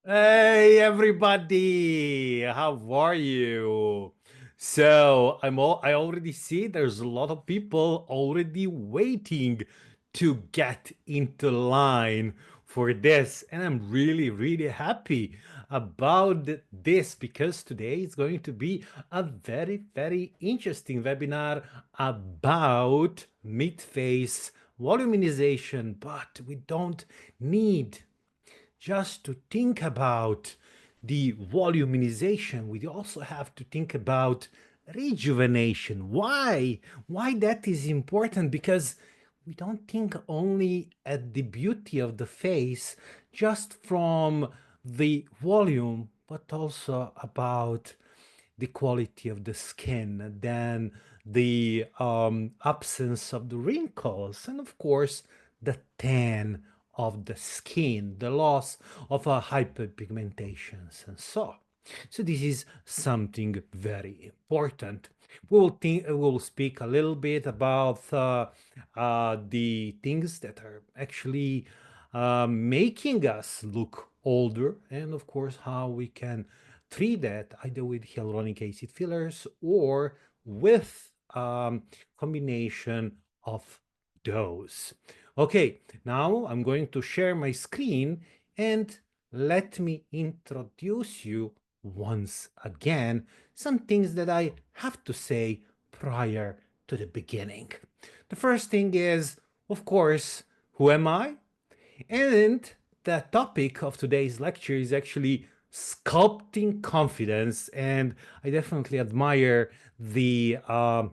Hey everybody, how are you? I already see there's a lot of people already waiting to get into line for this, and I'm really happy about this because today is going to be a very interesting webinar about mid-face volumization, but we don't need just to think about the volumization, we also have to think about rejuvenation. Why? Why that is important? Because we don't think only at the beauty of the face just from the volume, but also about the quality of the skin, then the absence of the wrinkles, and of course, the tan of the skin, the loss of hyperpigmentations, and so. So this is something very important. We will speak a little bit about the things that are actually making us look older, and of course how we can treat that either with hyaluronic acid fillers or with combination of those. Okay, now I'm going to share my screen and let me introduce you once again some things that I have to say prior to the beginning. The first thing is, of course, who am I? And the topic of today's lecture is actually sculpting confidence. And I definitely admire the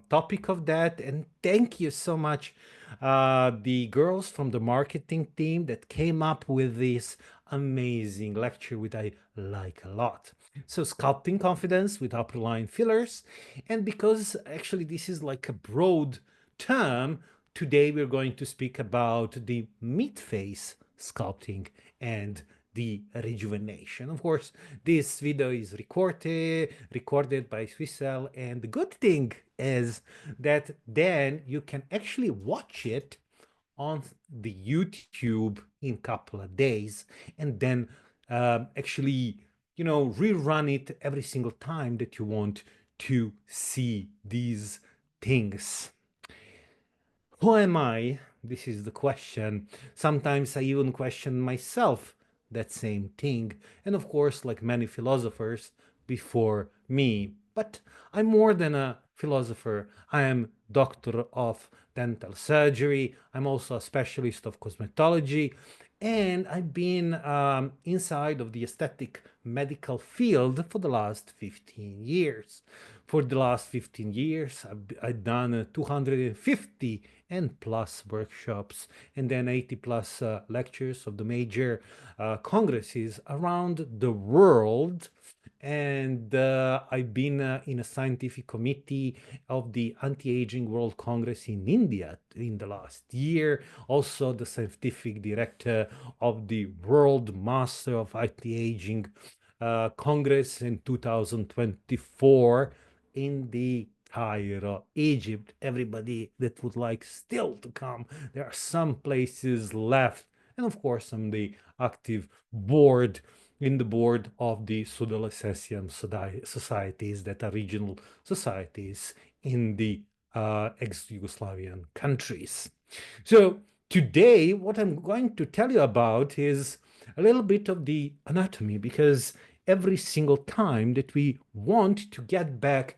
topic of that. And thank you so much, the girls from the marketing team that came up with this amazing lecture, which I like a lot. So sculpting confidence with Apriline fillers. And because actually this is like a broad term, today we're going to speak about the mid-face sculpting and the rejuvenation. Of course, this video is recorded by Swisscell, and the good thing is that then you can actually watch it on the YouTube in a couple of days, and then actually, rerun it every single time that you want to see these things. Who am I? This is the question. Sometimes I even question myself that same thing. And of course, like many philosophers before me. But I'm more than a philosopher. I am doctor of dental surgery. I'm also a specialist of cosmetology. And I've been inside of the aesthetic medical field for the last 15 years. For the last 15 years, I've done 250 and plus workshops and then 80 plus lectures of the major congresses around the world. And I've been in a scientific committee of the Anti-Aging World Congress in India in the last year, also the scientific director of the World Master of Anti-Aging Congress in 2024 in the Cairo, Egypt. Everybody that would like still to come, there are some places left. And of course, I'm the active board in the board of the Sudalesesian societies that are regional societies in the ex-Yugoslavian countries. So today, what I'm going to tell you about is a little bit of the anatomy, because every single time that we want to get back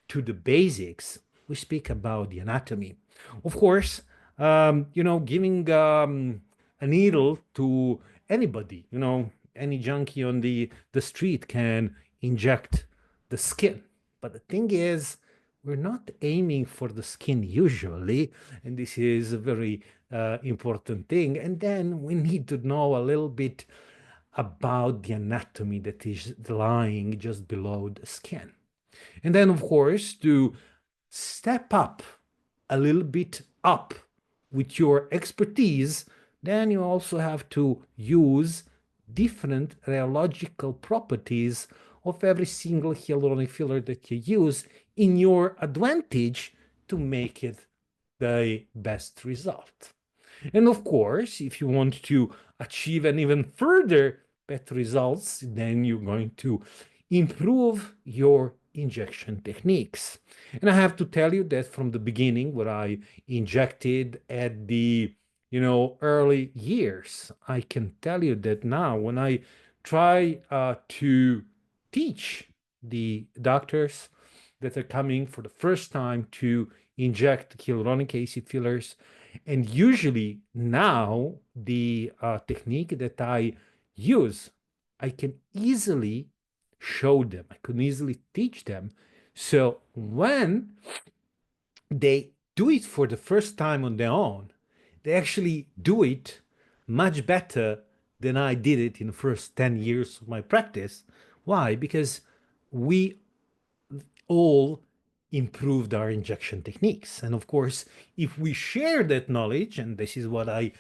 to the basics, we speak about the anatomy. Of course, giving a needle to anybody, any junkie on the street can inject the skin. But the thing is, we're not aiming for the skin usually, and this is a very important thing. And then we need to know a little bit about the anatomy that is lying just below the skin. And then, of course, to step up a little bit up with your expertise, then you also have to use different rheological properties of every single hyaluronic filler that you use in your advantage to make it the best result. And of course, if you want to achieve an even further better results, then you're going to improve your injection techniques. And I have to tell you that from the beginning, where I injected at the early years, I can tell you that now when I try to teach the doctors that are coming for the first time to inject hyaluronic acid fillers, and usually now the technique that I use, I can easily show them, I can easily teach them. So when they do it for the first time on their own, they actually do it much better than I did it in the first 10 years of my practice. Why? Because we all improved our injection techniques. And of course, if we share that knowledge, and this is what I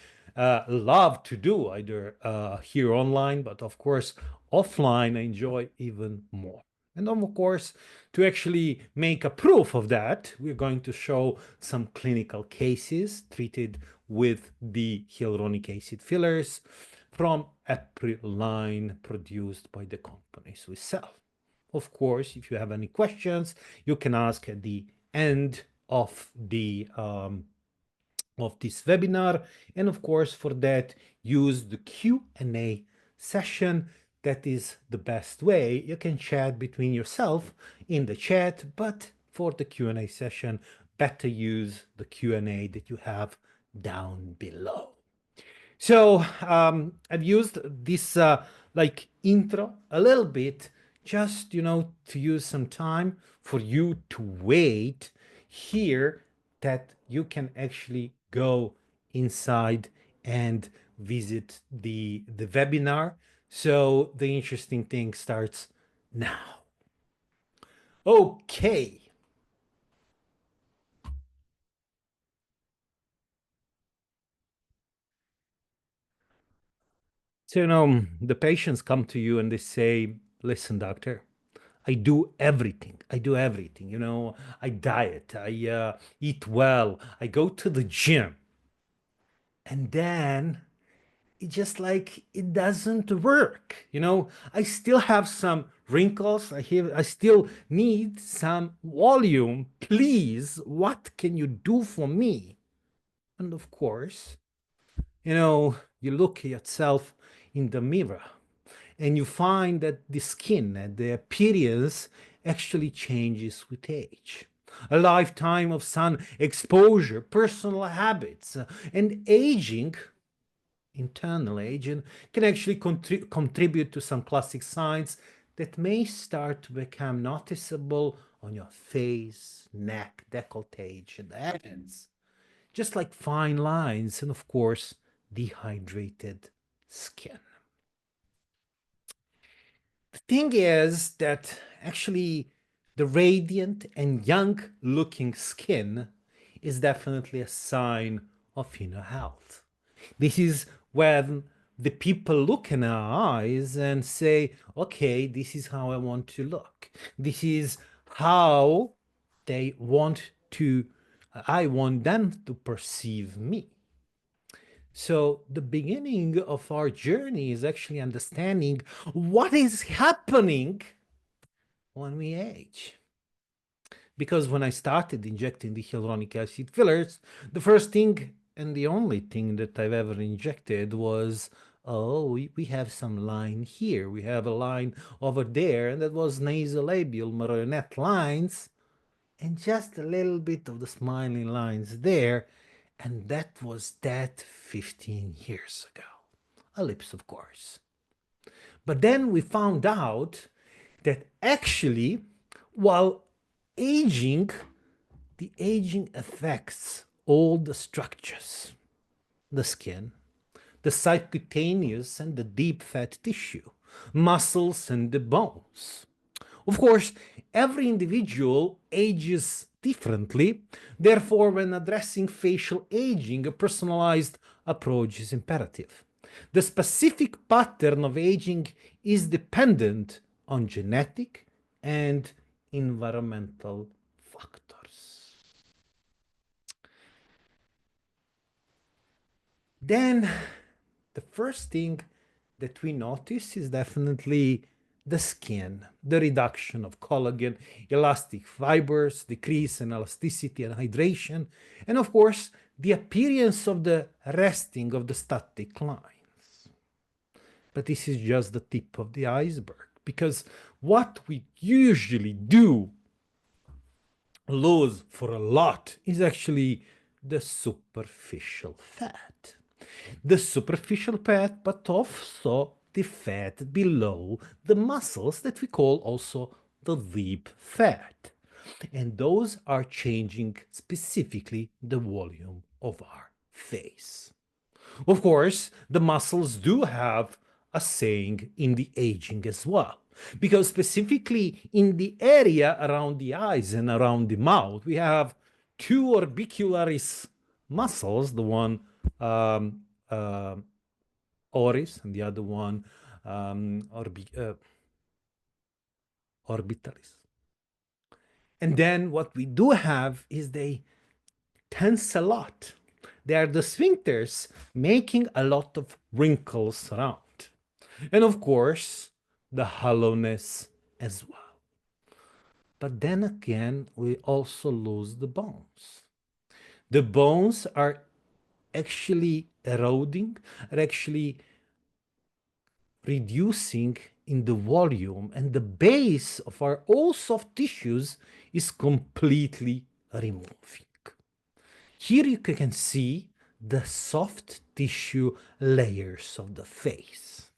love to do, either here online, but of course, offline, I enjoy even more. And then, of course, to actually make a proof of that, we're going to show some clinical cases treated with the hyaluronic acid fillers from Apriline produced by the companies we sell. Of course, if you have any questions, you can ask at the end of this webinar. And of course, for that, use the Q&A session. That is the best way. You can chat between yourself in the chat, but for the Q&A session, better use the Q&A that you have down below. So I've used this like intro a little bit, just to use some time for you to wait here, that you can actually go inside and visit the webinar. So the interesting thing starts now. Okay. So the patients come to you and they say, listen, doctor, I do everything. I do everything. I diet, I eat well, I go to the gym. And then it just like it doesn't work. I still have some wrinkles. I still need some volume. Please, what can you do for me? And of course, you look at yourself in the mirror and you find that the skin and the appearance actually changes with age. A lifetime of sun exposure, personal habits, and aging, internal aging, can actually contribute to some classic signs that may start to become noticeable on your face, neck, décolletage, and hands. Just like fine lines and, of course, dehydrated skin. The thing is that actually the radiant and young looking skin is definitely a sign of inner health. This is when the people look in our eyes and say, okay, this is how I want to look. This is how they want to, I want them to perceive me. So the beginning of our journey is actually understanding what is happening when we age. Because when I started injecting the hyaluronic acid fillers, the first thing and the only thing that I've ever injected was, oh, we have some line here, we have a line over there, and that was nasolabial marionette lines, and just a little bit of the smiling lines there, and that was that 15 years ago. Ellipse, of course. But then we found out that actually, while aging, the aging affects all the structures, the skin, the subcutaneous and the deep fat tissue, muscles and the bones. Of course, every individual ages differently. Therefore, when addressing facial aging, a personalized approach is imperative. The specific pattern of aging is dependent on genetic and environmental factors. Then, the first thing that we notice is definitely the skin, the reduction of collagen, elastic fibers, decrease in elasticity and hydration, and of course, the appearance of the resting of the static lines. But this is just the tip of the iceberg, because what we usually do lose for a lot is actually the superficial fat. The superficial fat, but also the fat below the muscles that we call also the deep fat. And those are changing specifically the volume of our face. Of course, the muscles do have a saying in the aging as well, because specifically in the area around the eyes and around the mouth, we have two orbicularis muscles, the one um, uh, oris and the other one orbitalis. And then what we do have is they tense a lot. They are the sphincters making a lot of wrinkles around. And of course, the hollowness as well. But then again, we also lose the bones. The bones are actually eroding, are actually reducing in the volume, and the base of our all soft tissues is completely removing. Here you can see the soft tissue layers of the face.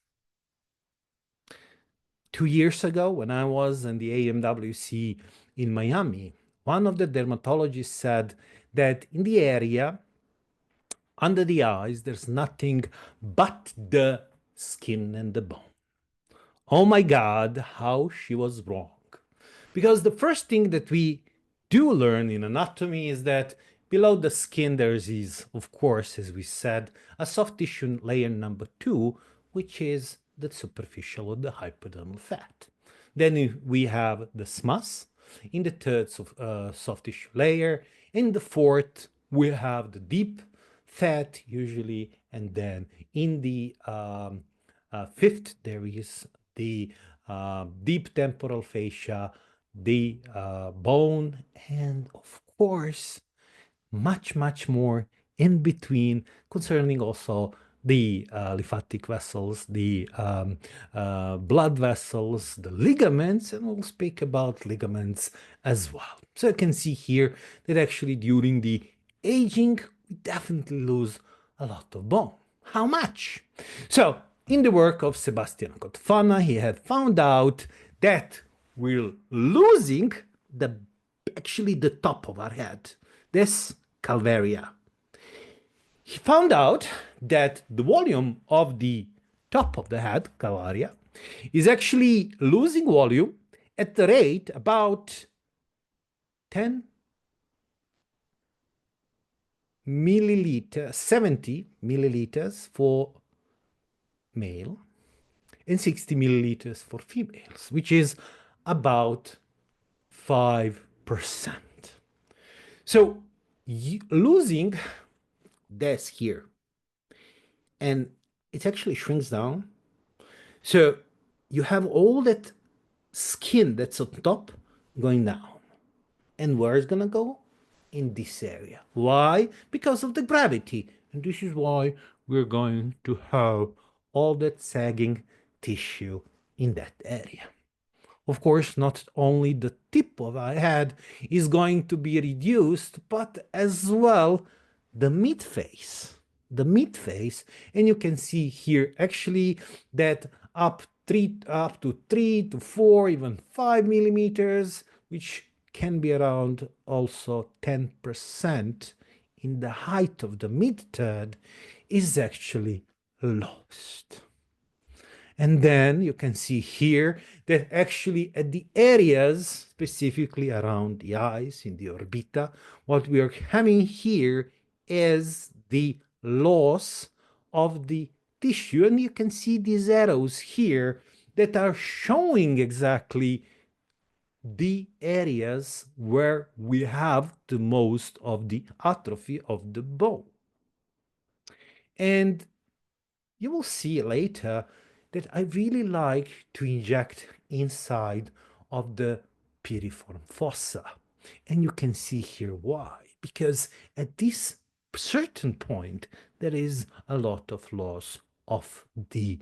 2 years ago, when I was in the AMWC in Miami, one of the dermatologists said that in the area under the eyes, there's nothing but the skin and the bone. Oh my God, how she was wrong. Because the first thing that we do learn in anatomy is that below the skin there is, of course, as we said, a soft tissue layer number 2, which is the superficial or the hypodermal fat. Then we have the SMUS in the third soft tissue layer. In the fourth, we have the deep fat usually, and then in the fifth, there is the deep temporal fascia, the bone, and of course, much more in between concerning also the lymphatic vessels, the blood vessels, the ligaments, and we'll speak about ligaments as well. So you can see here that actually during the aging, we definitely lose a lot of bone. How much? So in the work of Sebastian Cotfana, he had found out that we're losing actually the top of our head, this calvaria. He found out that the volume of the top of the head, calvaria, is actually losing volume at the rate about 10 milliliters, 70 milliliters for male and 60 milliliters for females, which is about 5%. So losing this here, and it actually shrinks down. So you have all that skin that's on top going down. And where is going to go? In this area. Why? Because of the gravity. And this is why we're going to have all that sagging tissue in that area. Of course, not only the tip of our head is going to be reduced, but as well the mid face. The mid face, and you can see here actually that up to 3 to 4, even 5 millimeters, which can be around also 10% in the height of the mid third, is actually lost. And then you can see here that actually at the areas, specifically around the eyes, in the orbita, what we are having here is the loss of the tissue. And you can see these arrows here that are showing exactly the areas where we have the most of the atrophy of the bone. And you will see later that I really like to inject inside of the piriform fossa. And you can see here why. Because at this certain point, there is a lot of loss of the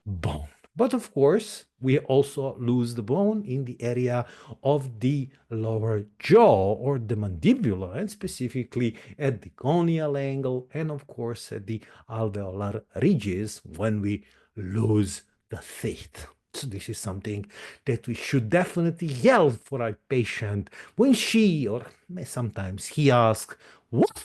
bone. But of course, we also lose the bone in the area of the lower jaw or the mandibular, and specifically at the gonial angle, and of course at the alveolar ridges when we lose the teeth. So this is something that we should definitely yell for our patient when she or sometimes he asks, "What?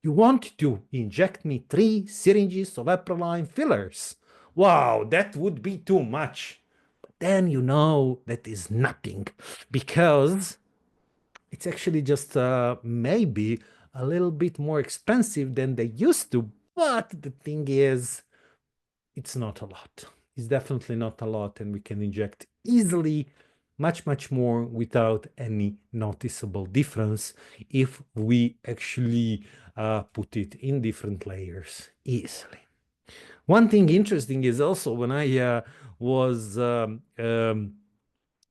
You want to inject me 3 syringes of Apriline fillers? Wow, that would be too much." But then you know that is nothing because it's actually just maybe a little bit more expensive than they used to. But the thing is, it's not a lot. It's definitely not a lot, and we can inject easily much more without any noticeable difference if we actually put it in different layers easily. One thing interesting is also when I was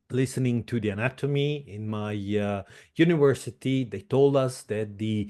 listening to the anatomy in my university, they told us that the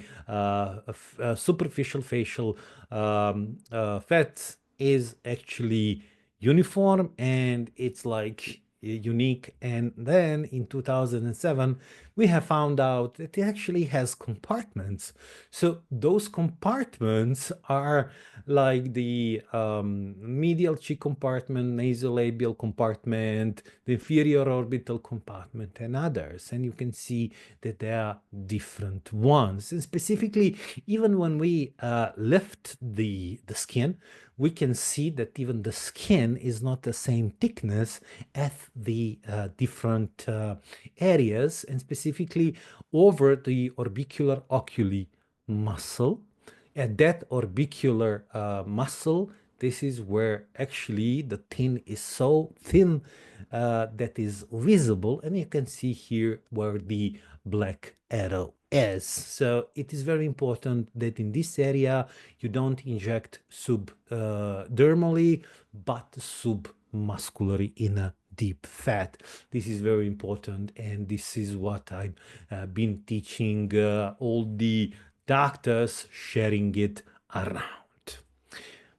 superficial facial fat is actually uniform and it's like unique. And then in 2007, we have found out that it actually has compartments. So those compartments are like the medial cheek compartment, nasolabial compartment, the inferior orbital compartment, and others. And you can see that there are different ones. And specifically, even when we lift the skin, we can see that even the skin is not the same thickness at the different areas, and specifically over the orbicular oculi muscle. At that orbicular muscle, this is where actually the thin is so thin that is visible, and you can see here where the black arrow is. So it is very important that in this area you don't inject subdermally, but submuscularly in a deep fat. This is very important, and this is what I've been teaching all the doctors, sharing it around.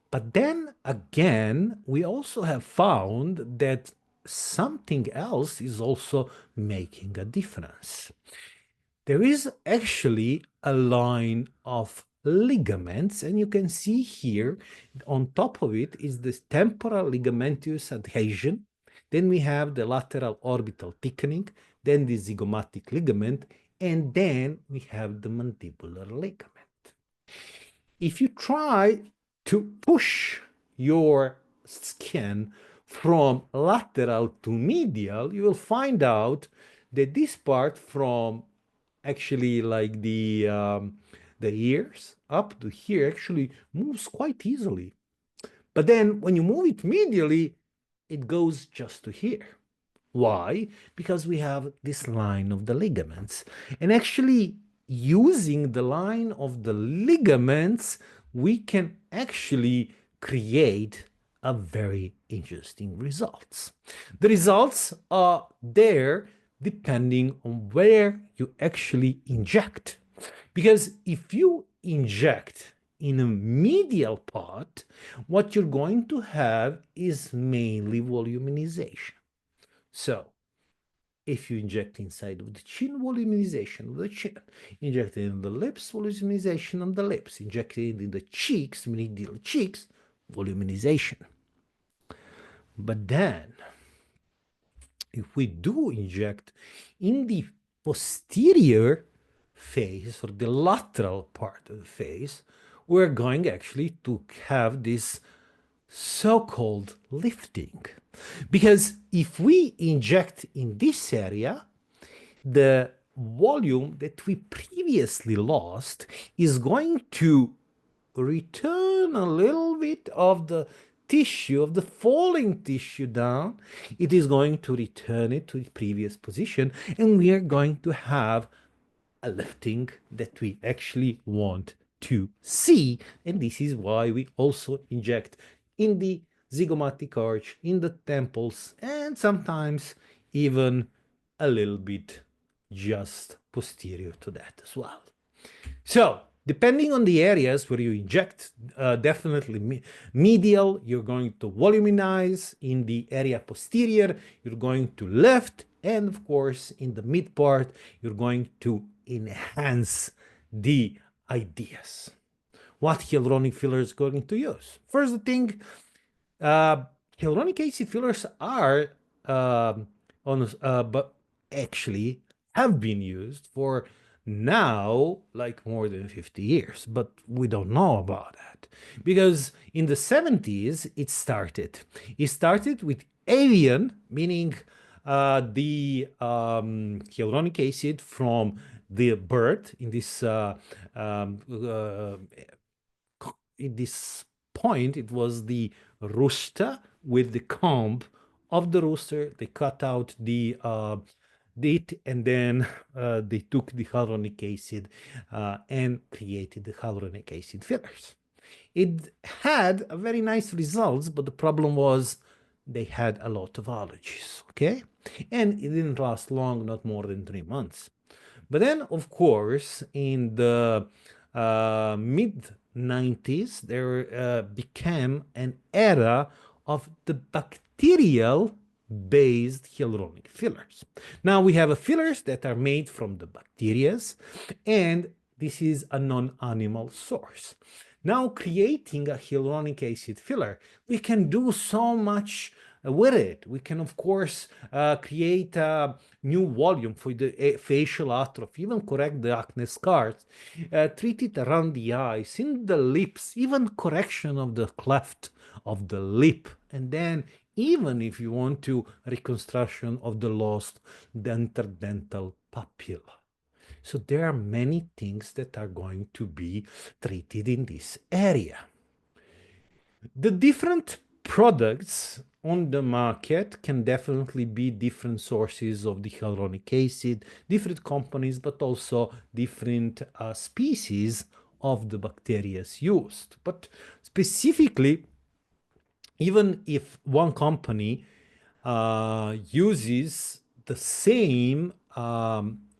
But then again, we also have found that something else is also making a difference. There is actually a line of ligaments, and you can see here on top of it is this temporal ligamentous adhesion. Then we have the lateral orbital thickening, then the zygomatic ligament, and then we have the mandibular ligament. If you try to push your skin from lateral to medial, you will find out that this part from actually like the ears up to here actually moves quite easily. But then when you move it medially, it goes just to here. Why? Because we have this line of the ligaments. And actually, using the line of the ligaments, we can actually create a very interesting results. The results are there depending on where you actually inject. Because if you inject in a medial part, what you're going to have is mainly voluminization. So if you inject inside of the chin, volumization of the chin. Inject it in the lips, volumization of the lips. Inject it in the cheeks, medial cheeks, volumization. But then, if we do inject in the posterior face or the lateral part of the face, we're going actually to have this so-called lifting. Because if we inject in this area, the volume that we previously lost is going to return a little bit of the tissue, of the falling tissue down. It is going to return it to the previous position, and we are going to have a lifting that we actually want to see. And this is why we also inject in the zygomatic arch, in the temples, and sometimes even a little bit just posterior to that as well. So, depending on the areas where you inject, definitely medial, you're going to voluminize. In the area posterior, you're going to lift. And of course, in the mid part, you're going to enhance the ideas. What hyaluronic filler is going to use? First thing, uh, hyaluronic acid fillers are but actually have been used for now like more than 50 years, but we don't know about that because in the 70s it started with avian, meaning the hyaluronic acid from the bird in this um, uh, in this point, it was the rooster with the comb of the rooster. They cut out the it, and then they took the hyaluronic acid and created the hyaluronic acid fillers. It had a very nice results, but the problem was they had a lot of allergies, okay? And it didn't last long, not more than 3 months. But then, of course, in the mid 90s, there became an era of the bacterial based hyaluronic fillers. Now we have fillers that are made from the bacteria, and this is a non-animal source. Now creating a hyaluronic acid filler, we can do so much with it. We can, of course, create a new volume for the facial atrophy, even correct the acne scars, treat it around the eyes, in the lips, even correction of the cleft of the lip, and then even if you want to reconstruction of the lost interdental papilla. So there are many things that are going to be treated in this area. The different products on the market can definitely be different sources of the hyaluronic acid, different companies, but also different species of the bacteria used. But specifically, even if one company uses the same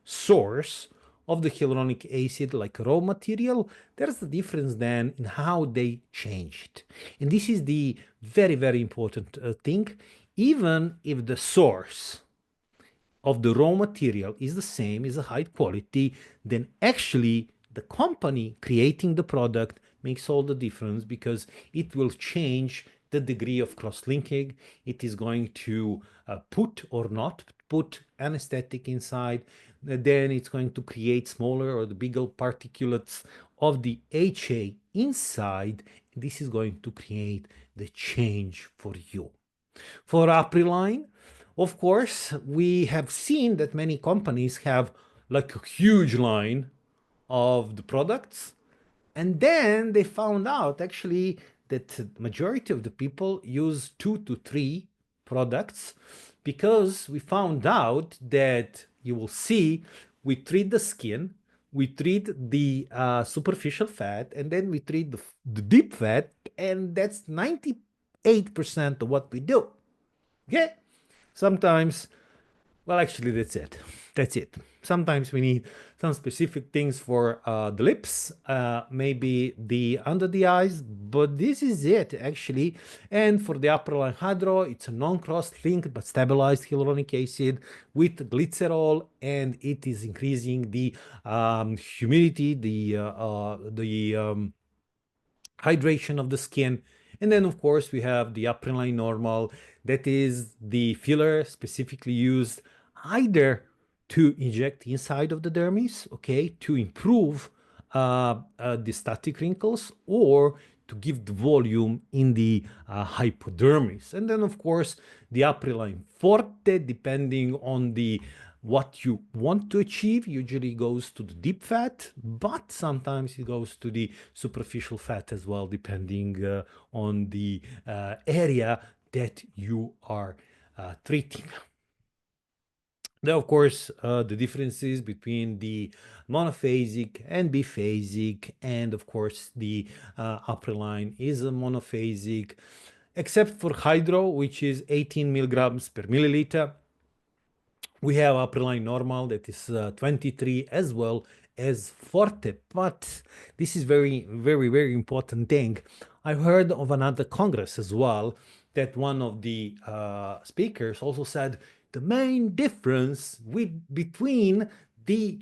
source of the hyaluronic acid like raw material, there's the difference then in how they change it. And this is the very, very important thing. Even if the source of the raw material is the same, is a high quality, then actually the company creating the product makes all the difference because it will change the degree of cross-linking. It is going to put or not put anesthetic inside. Then it's going to create smaller or the bigger particulates of the HA inside. This is going to create the change for you. For Apriline, of course, we have seen that many companies have like a huge line of the products, and then they found out actually that the majority of the people use 2 to 3 products because we found out that you will see we treat the skin, we treat the superficial fat, and then we treat the deep fat, and that's 98% of what we do. Okay? Sometimes, well, actually, that's it. That's it. Sometimes we need some specific things for the lips, maybe the under the eyes, but this is it actually. And for the Apriline Hydro, it's a non-cross-linked but stabilized hyaluronic acid with glycerol, and it is increasing the humidity, the hydration of the skin. And then, of course, we have the Apriline Normal, that is the filler specifically used either to inject inside of the dermis, okay, to improve the static wrinkles, or to give the volume in the hypodermis. And then, of course, the Apriline Forte, depending on the what you want to achieve, usually goes to the deep fat, but sometimes it goes to the superficial fat as well, depending on the area that you are treating. There, of course, the differences between the monophasic and biphasic, and of course, the Apriline is a monophasic. except for hydro, which is 18 milligrams per milliliter. We have Apriline normal that is 23 as well as Forte. But this is very important thing. I heard of another Congress as well that one of the speakers also said the main difference between the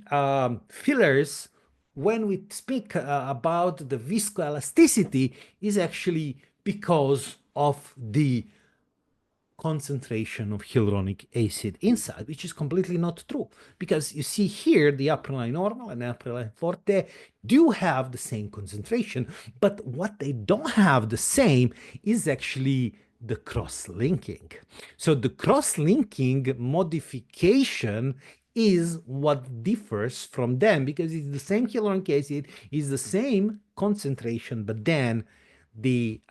fillers when we speak about the viscoelasticity is actually because of the concentration of hyaluronic acid inside, which is completely not true. Because you see here, the Apriline normal and Apriline forte do have the same concentration, but what they don't have the same is actually the cross-linking. So the cross-linking modification is what differs from them, because it's the same hyaluronic acid, is the same concentration, but then the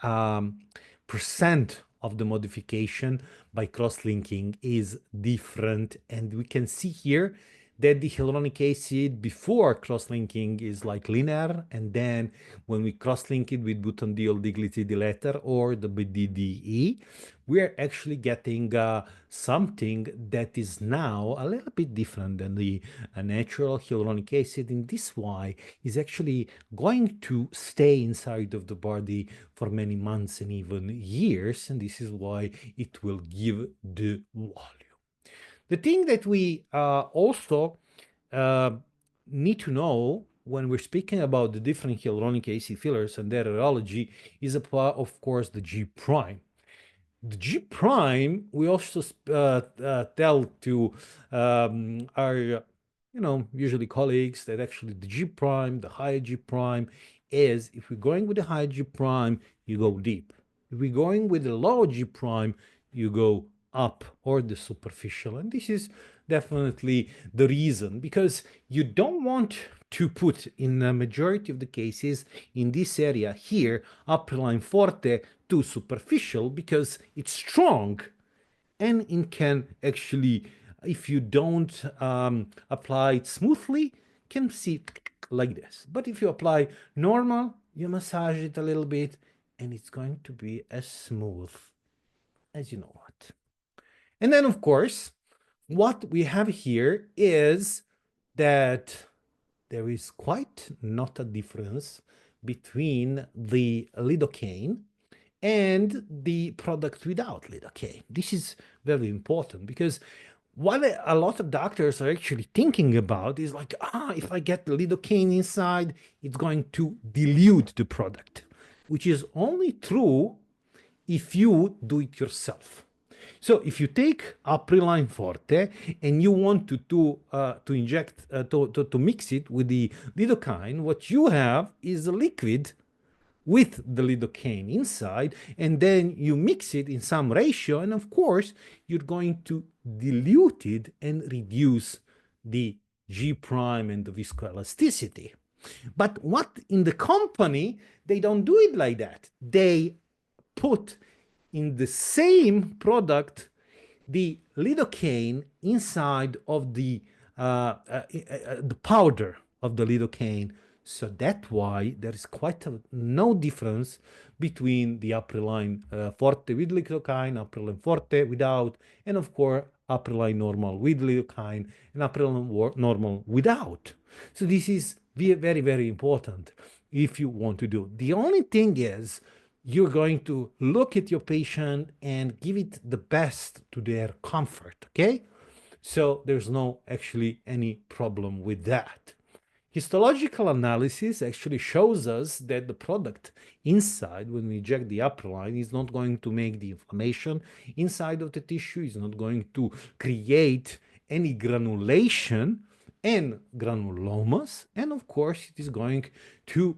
percent of the modification by cross-linking is different. And we can see here that the hyaluronic acid before cross-linking is like linear, and then when we cross-link it with butanediol diglycidyl ether or the BDDE, we're actually getting something that is now a little bit different than the natural hyaluronic acid. And this why is actually going to stay inside of the body for many months and even years, and this is why it will give the volume. The thing that we also need to know when we're speaking about the different hyaluronic acid fillers and their rheology is, of course, the G prime. The G prime, we also tell to our, usually colleagues that actually the G prime, the higher G prime is, if we're going with the higher G prime, you go deep. If we're going with the lower G prime, you go up or the superficial. And this is definitely the reason, because you don't want to put in a majority of the cases in this area here, Apriline forte too superficial, because it's strong and it can actually, if you don't apply it smoothly, can see like this. But if you apply normal, you massage it a little bit and it's going to be as smooth as you know what. And then, of course, what we have here is that there is quite not a difference between the lidocaine and the product without lidocaine. This is very important, because what a lot of doctors are actually thinking about is like, if I get the lidocaine inside, it's going to dilute the product, which is only true if you do it yourself. So if you take Apriline Forte and you want to inject to mix it with the lidocaine, what you have is a liquid with the lidocaine inside, and then you mix it in some ratio, and of course you're going to dilute it and reduce the G prime and the viscoelasticity. But what in the company, they don't do it like that. They put in the same product the lidocaine inside of the powder of the lidocaine. So that's why there is no difference between the Apriline Forte with lidocaine, Apriline Forte without, and of course Apriline normal with lidocaine and Apriline normal without. So this is very important if you want to do. The only thing is, you're going to look at your patient and give it the best to their comfort, okay? So there's no actually any problem with that. Histological analysis actually shows us that the product inside, when we inject the Apriline, is not going to make the inflammation inside of the tissue, is not going to create any granulation and granulomas, and of course it is going to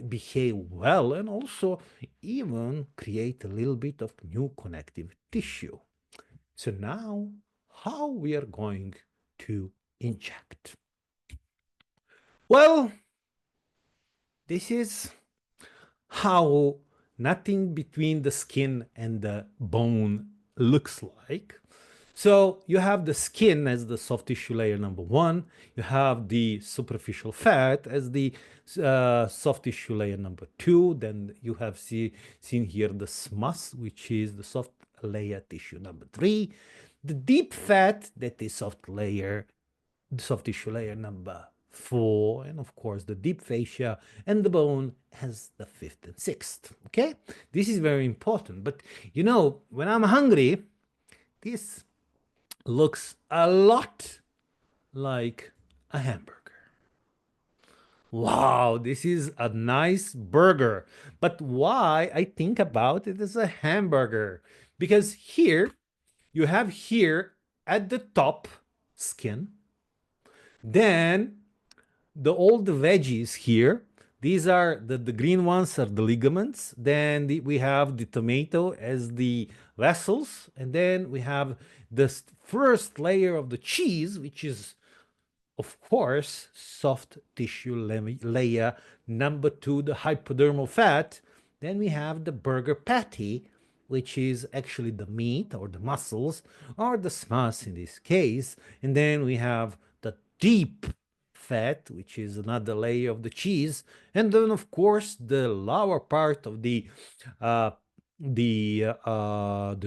behave well and also even create a little bit of new connective tissue. So now, how we are going to inject? Well, this is how nothing between the skin and the bone looks like. So you have the skin as the soft tissue layer number one. You have the superficial fat as the soft tissue layer number two. Then you have seen here the SMUS, which is the soft layer tissue number three. The deep fat, that is the soft tissue layer number four. And of course, the deep fascia and the bone as the fifth and sixth. Okay, this is very important. But you know, when I'm hungry, this looks a lot like a hamburger. Wow, this is a nice burger. But why I think about it as a hamburger? Because here you have here at the top skin, then all the veggies here. These are the green ones are the ligaments. Then we have the tomato as the vessels, and then we have the first layer of the cheese, which is of course soft tissue layer number two, the hypodermal fat. Then we have the burger patty, which is actually the meat or the muscles or the smas in this case. And then we have the deep fat, which is another layer of the cheese. And then, of course, the lower part of uh, the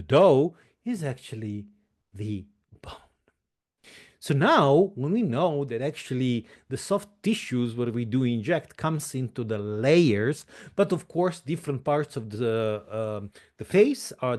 dough is actually the bone. So now, when we know that actually the soft tissues where we do inject comes into the layers, but of course different parts of the face are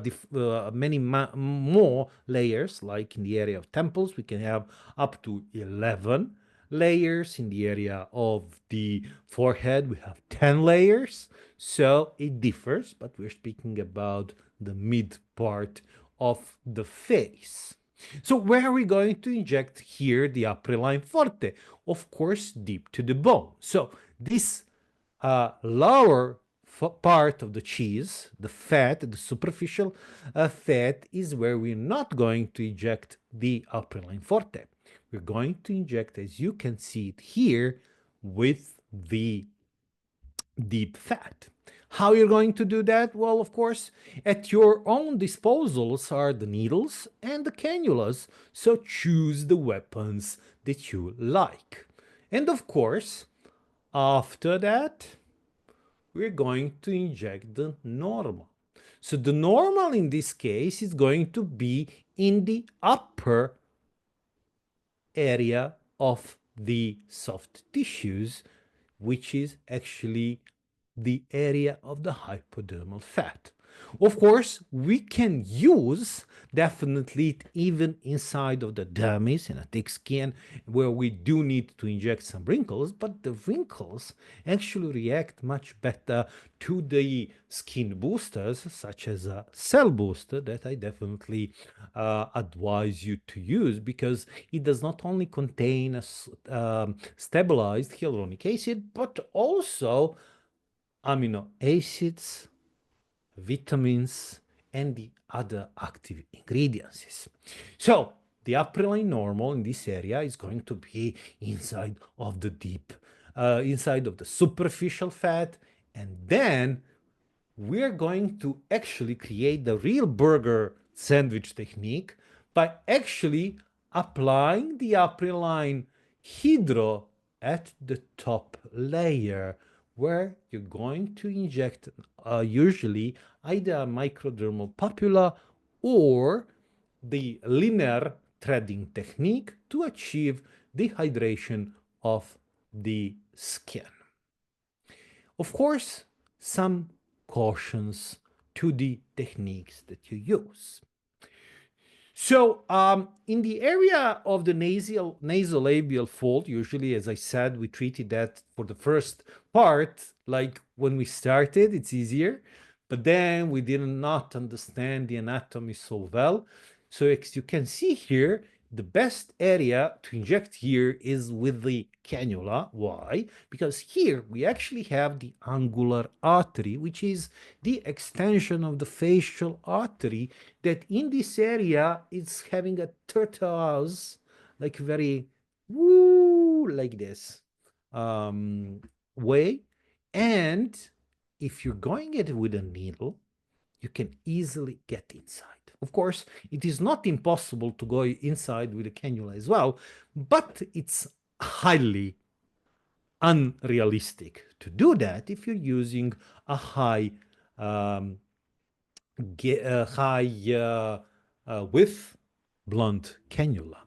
many more layers. Like in the area of temples, we can have up to 11 layers. In the area of the forehead, we have 10 layers. So it differs, but we're speaking about the mid part of the face. So where are we going to inject here the Apriline Forte? Of course, deep to the bone. So this lower part of the cheese, the fat, the superficial fat, is where we're not going to inject the Apriline Forte. We're going to inject, as you can see it here, with the deep fat. How you're going to do that? Well, of course, at your own disposals are the needles and the cannulas, so choose the weapons that you like. And of course, after that, we're going to inject the normal. So the normal in this case is going to be in the upper area of the soft tissues, which is actually the area of the hypodermal fat. Of course, we can use definitely even inside of the dermis in a thick skin where we do need to inject some wrinkles, but the wrinkles actually react much better to the skin boosters, such as a cell booster that I definitely advise you to use, because it does not only contain a stabilized hyaluronic acid, but also amino acids, vitamins, and the other active ingredients. So the Apriline normal in this area is going to be inside of the inside of the superficial fat, and then we're going to actually create the real burger sandwich technique by actually applying the Apriline Hydro at the top layer, where you're going to inject usually either a microdermal papilla or the linear threading technique to achieve the hydration of the skin. Of course, some cautions to the techniques that you use. So in the area of the nasolabial fold, usually, as I said, we treated that for the first part, like when we started, it's easier. But then we did not understand the anatomy so well. So as you can see here, the best area to inject here is with the cannula. Why? Because here we actually have the angular artery, which is the extension of the facial artery that in this area is having a tortoise, like very woo, like this way. And if you're going it with a needle, you can easily get inside. Of course, it is not impossible to go inside with a cannula as well, but it's highly unrealistic to do that if you're using a um, high width blunt cannula.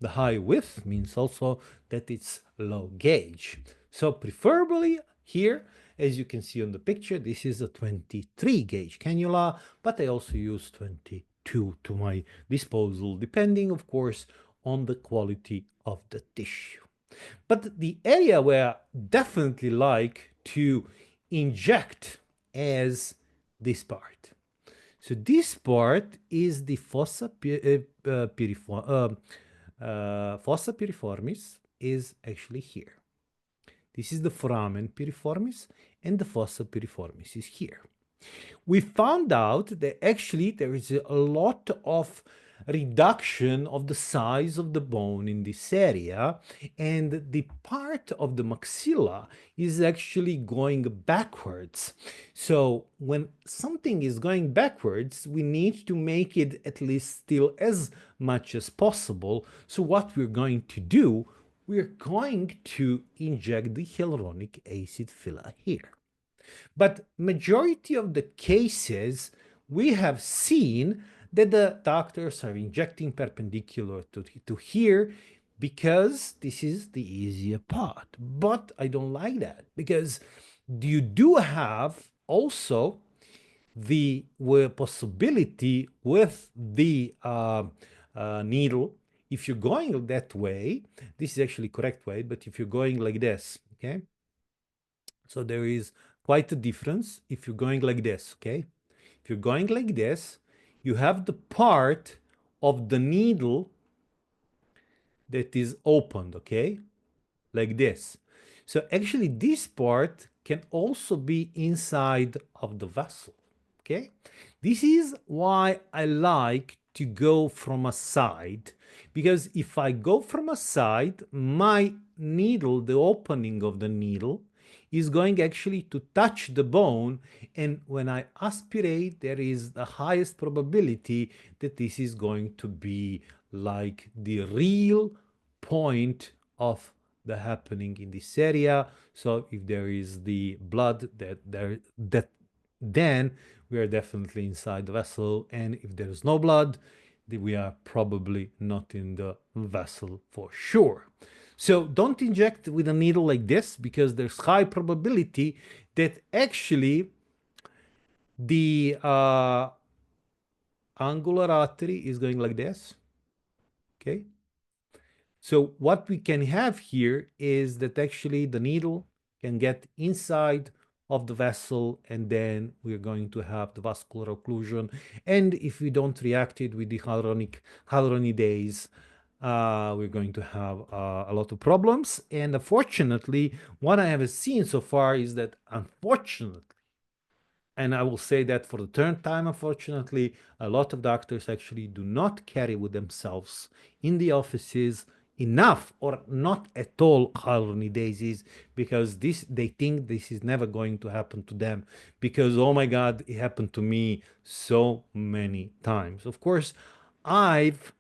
The high width means also that it's low gauge. So preferably here, as you can see on the picture, this is a 23 gauge cannula, but I also use 22 to my disposal, depending, of course, on the quality of the tissue. But the area where I definitely like to inject is this part. So this part is the fossa piriformis is actually here. This is the foramen piriformis, and the fossa piriformis is here. We found out that actually there is a lot of reduction of the size of the bone in this area, and the part of the maxilla is actually going backwards. So when something is going backwards, we need to make it at least still as much as possible. So what we're going to do, we're going to inject the hyaluronic acid filler here. But majority of the cases, we have seen that the doctors are injecting perpendicular to here because this is the easier part. But I don't like that because you do have also the possibility with the needle. If you're going that way, this is actually correct way, but if you're going like this, okay? So there is quite a difference if you're going like this, okay? If you're going like this, you have the part of the needle that is opened, okay? Like this. So actually this part can also be inside of the vessel, okay? This is why I like to go from a side, because if I go from a side, my needle, the opening of the needle, is going actually to touch the bone, and when I aspirate, there is the highest probability that this is going to be like the real point of the happening in this area. So if there is the blood that then we are definitely inside the vessel, and if there is no blood, we are probably not in the vessel for sure. So don't inject with a needle like this because there's high probability that actually the angular artery is going like this, okay? So what we can have here is that actually the needle can get inside of the vessel, and then we're going to have the vascular occlusion. And if we don't react it with the hyaluronidase, we're going to have a lot of problems. And unfortunately, what I have seen so far is that unfortunately, and I will say that for the third time, unfortunately, a lot of doctors actually do not carry with themselves in the offices enough or not at all hyaluronidases, because they think this is never going to happen to them, because oh my God, it happened to me so many times. Of course, I've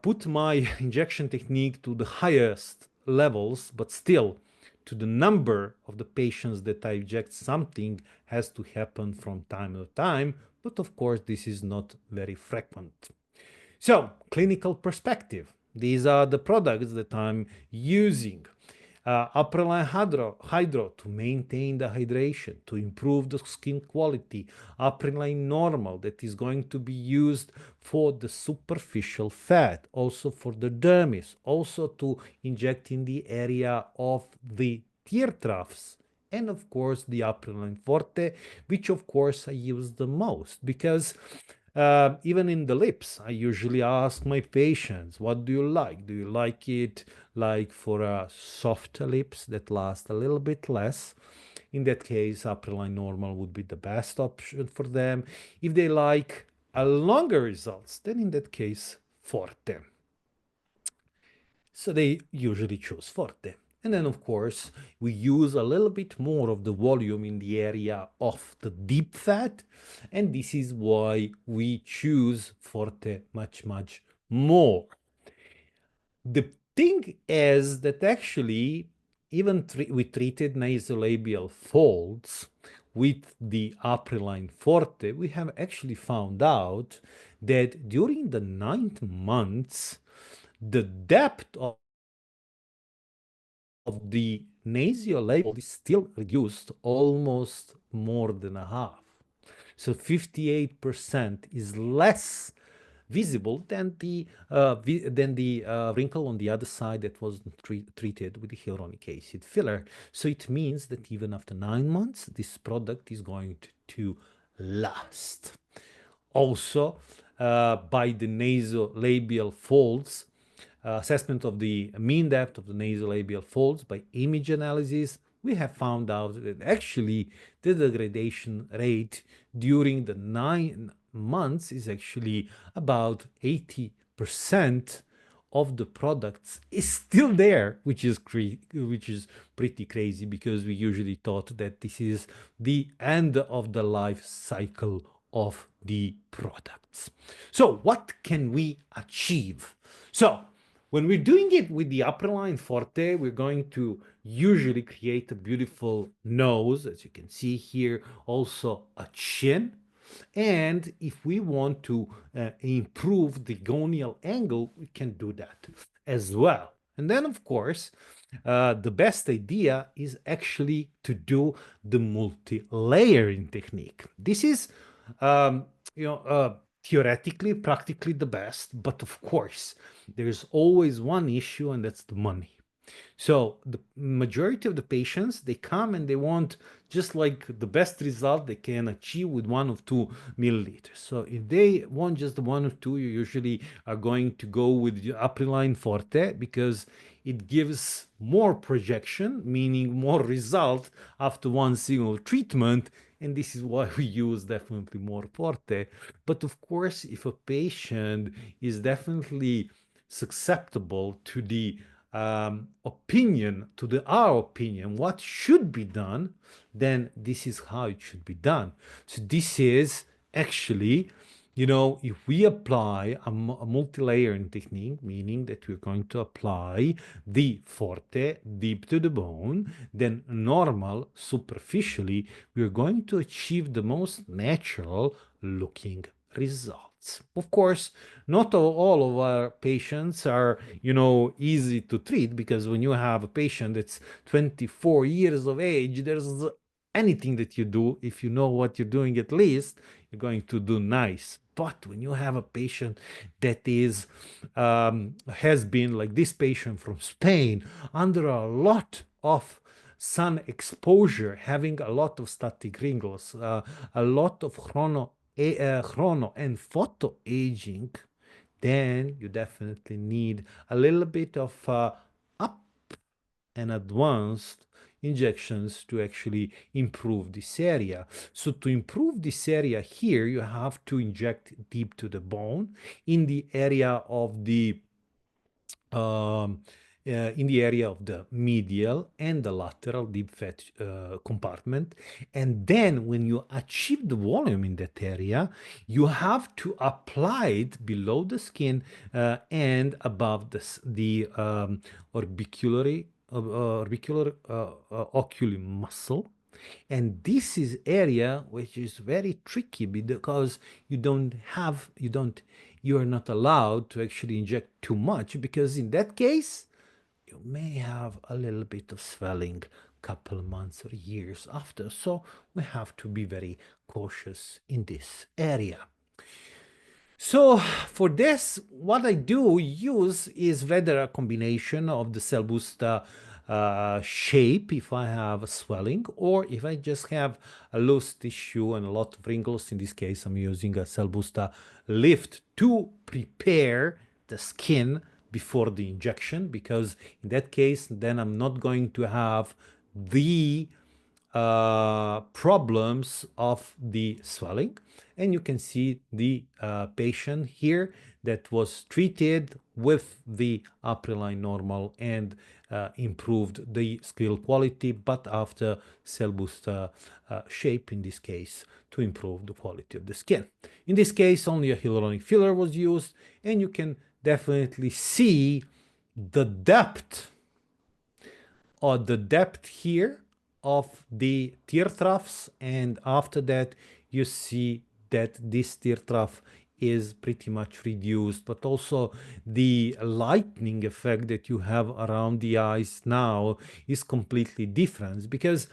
put my injection technique to the highest levels, but still, to the number of the patients that I inject, something has to happen from time to time. But of course, this is not very frequent. So, clinical perspective. These are the products that I'm using. Apriline Hydro to maintain the hydration, to improve the skin quality. Apriline Normal that is going to be used for the superficial fat, also for the dermis, also to inject in the area of the tear troughs. And of course, the Apriline Forte, which of course I use the most because even in the lips, I usually ask my patients, what do you like? Do you like it like for soft lips that last a little bit less? In that case, Apriline Normal would be the best option for them. If they like a longer results, then in that case, Forte. So they usually choose Forte. And then, of course, we use a little bit more of the volume in the area of the deep fat. And this is why we choose Forte much, much more. The thing is that actually, even we treated nasolabial folds with the Apriline Forte, we have actually found out that during the 9 months, the depth of the nasolabial is still reduced almost more than a half. So 58% is less visible than the wrinkle on the other side that was treated with the hyaluronic acid filler. So it means that even after 9 months, this product is going to last. Also, by the nasolabial folds, assessment of the mean depth of the nasolabial folds by image analysis, we have found out that actually the degradation rate during the 9 months is actually about 80% of the products is still there, which is pretty crazy because we usually thought that this is the end of the life cycle of the products. So what can we achieve? So when we're doing it with the Apriline Forte, we're going to usually create a beautiful nose, as you can see here, also a chin. And if we want to improve the gonial angle, we can do that as well. And then, of course, the best idea is actually to do the multi-layering technique. This is, um, theoretically, practically the best, but of course, there's always one issue, and that's the money. So the majority of the patients, they come and they want just like the best result they can achieve with 1 or 2 milliliters. So if they want just the 1 or 2, you usually are going to go with the Apriline Forte because it gives more projection, meaning more result after one single treatment. And this is why we use definitely more Forte. But of course, if a patient is definitely susceptible to the opinion, to our opinion, what should be done, then this is how it should be done. So this is actually, if we apply a multi-layering technique, meaning that we're going to apply the Forte deep to the bone, then normal, superficially, we're going to achieve the most natural looking results. Of course, not all of our patients are, easy to treat because when you have a patient that's 24 years of age, there's anything that you do, if you know what you're doing at least, you're going to do nice. But when you have a patient that has been like this patient from Spain under a lot of sun exposure, having a lot of static wrinkles, a lot of chrono and photo aging, then you definitely need a little bit of up and advanced injections to actually improve this area. So to improve this area here, you have to inject deep to the bone in the area of the um, in the area of the medial and the lateral deep fat compartment. And then when you achieve the volume in that area, you have to apply it below the skin and above the orbicular ocular muscle. And this is area which is very tricky because you are not allowed to actually inject too much because in that case, you may have a little bit of swelling couple months or years after. So we have to be very cautious in this area. So for this, what I do use is rather a combination of the cell booster shape if I have a swelling, or if I just have a loose tissue and a lot of wrinkles. In this case, I'm using a cell booster lift to prepare the skin before the injection, because in that case, then I'm not going to have the problems of the swelling. And you can see the patient here that was treated with the Apriline normal and improved the skill quality, but after cell booster shape in this case to improve the quality of the skin. In this case, only a hyaluronic filler was used, and you can definitely see the depth or the depth here of the tear troughs, and after that you see that this tear trough is pretty much reduced, but also the lightening effect that you have around the eyes now is completely different, because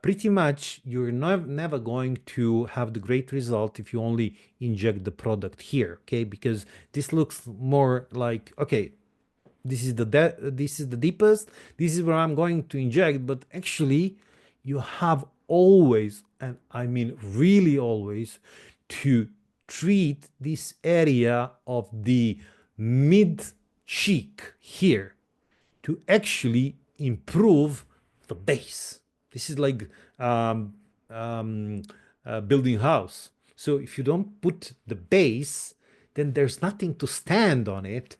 pretty much you're never going to have the great result if you only inject the product here, okay? Because this looks more like, okay, this is the deepest, this is where I'm going to inject, but actually you have always, and I mean really always, to treat this area of the mid cheek here to actually improve the base. This is like um, um, building house. So if you don't put the base, then there's nothing to stand on it.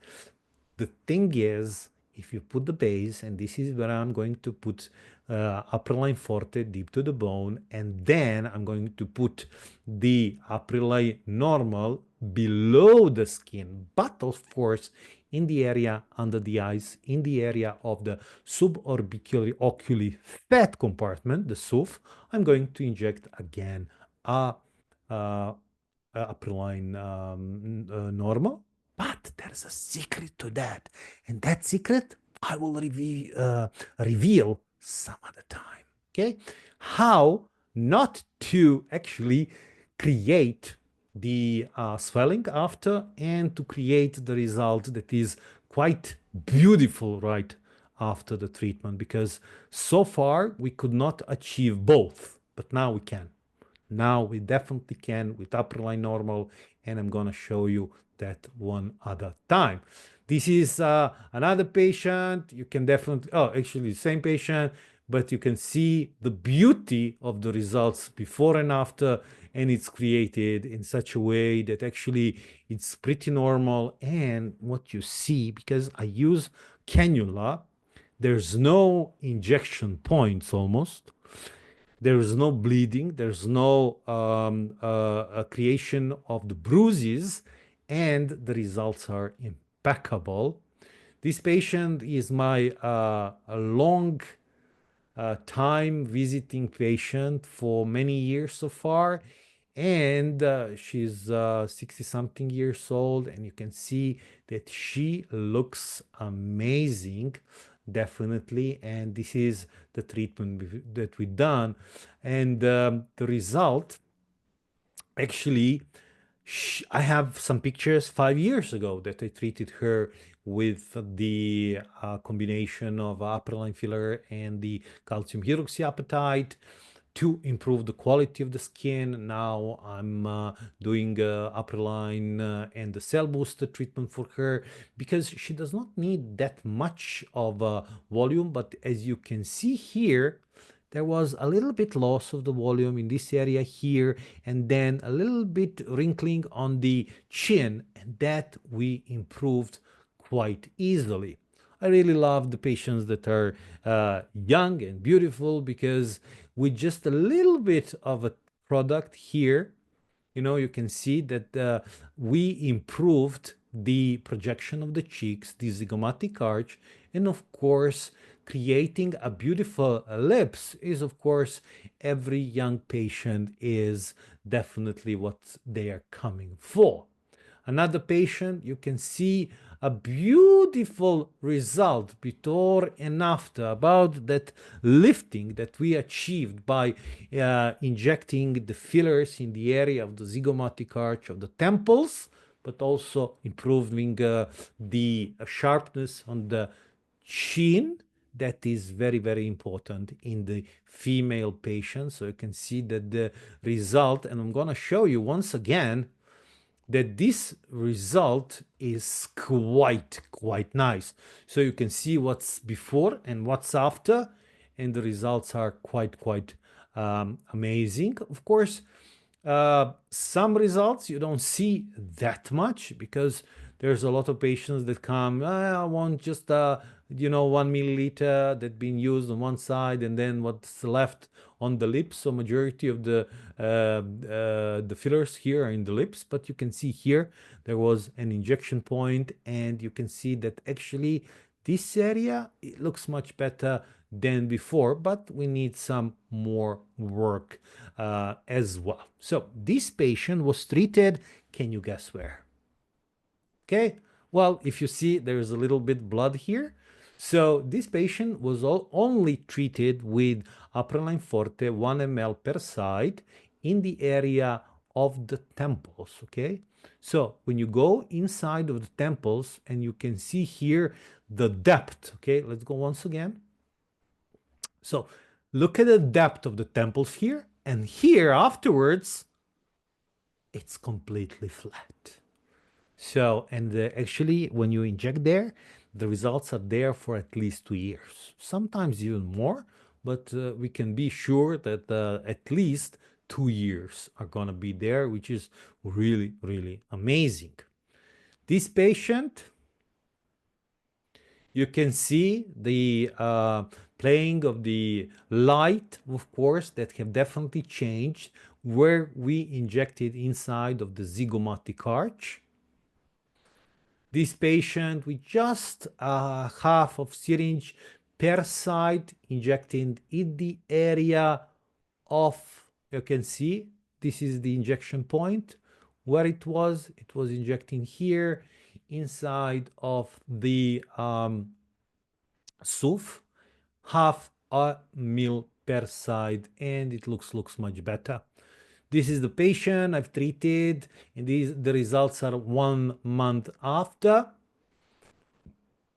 The thing is, if you put the base, and this is where I'm going to put Apriline Forte deep to the bone, and then I'm going to put the Apriline normal below the skin, but of course in the area under the eyes, in the area of the suborbicular ocular fat compartment, the SUF, I'm going to inject again a uh, Apriline normal. But there's a secret to that. And that secret I will reveal some other time. Okay? How not to actually create the swelling after, and to create the result that is quite beautiful right after the treatment, because so far we could not achieve both, but now we can. Now we definitely can with Apriline normal, and I'm gonna show you that one other time. This is another patient. You can definitely, oh, actually the same patient, but you can see the beauty of the results before and after, and it's created in such a way that actually it's pretty normal. And what you see, because I use cannula, there's no injection points almost. There is no bleeding. There's no creation of the bruises, and the results are impeccable. This patient is my long time visiting patient for many years so far, and she's 60 something years old, and you can see that she looks amazing, definitely. And this is the treatment that we done, and the result, actually, I have some pictures 5 years ago that I treated her with the combination of Apriline filler and the calcium hydroxyapatite to improve the quality of the skin. Now I'm doing Apriline and the cell booster treatment for her, because she does not need that much of volume. But as you can see here, there was a little bit loss of the volume in this area here, and then a little bit wrinkling on the chin, and that we improved quite easily. I really love the patients that are young and beautiful, because with just a little bit of a product here, you can see that we improved the projection of the cheeks, the zygomatic arch, and of course, creating a beautiful lips is, of course, every young patient is definitely what they are coming for. Another patient, you can see a beautiful result before and after, about that lifting that we achieved by injecting the fillers in the area of the zygomatic arch of the temples, but also improving the sharpness on the chin. That is very, very important in the female patients. So you can see that the result, and I'm going to show you once again that this result is quite nice. So you can see what's before and what's after, and the results are quite amazing. Of course, some results you don't see that much because there's a lot of patients that come, "Ah, I want just 1 milliliter that been used on one side and then what's left on the lips." So majority of the fillers here are in the lips, but you can see here there was an injection point, and you can see that actually this area, it looks much better than before, but we need some more work as well. So this patient was treated, can you guess where? Okay, well, if you see there's a little bit blood here. So this patient was only treated with Apriline Forte 1 ml per side in the area of the temples, okay? So when you go inside of the temples and you can see here the depth, okay? Let's go once again. So look at the depth of the temples here, and here afterwards, it's completely flat. So, and actually, when you inject there, the results are there for at least 2 years, sometimes even more, but we can be sure that at least 2 years are going to be there, which is really, really amazing. This patient, you can see the playing of the light, of course, that have definitely changed where we injected inside of the zygomatic arch. This patient with just half of syringe per side injecting in the area of, you can see, this is the injection point where it was injecting here inside of the SUF, half a mil per side, and it looks much better. This is the patient I've treated, and the results are 1 month after.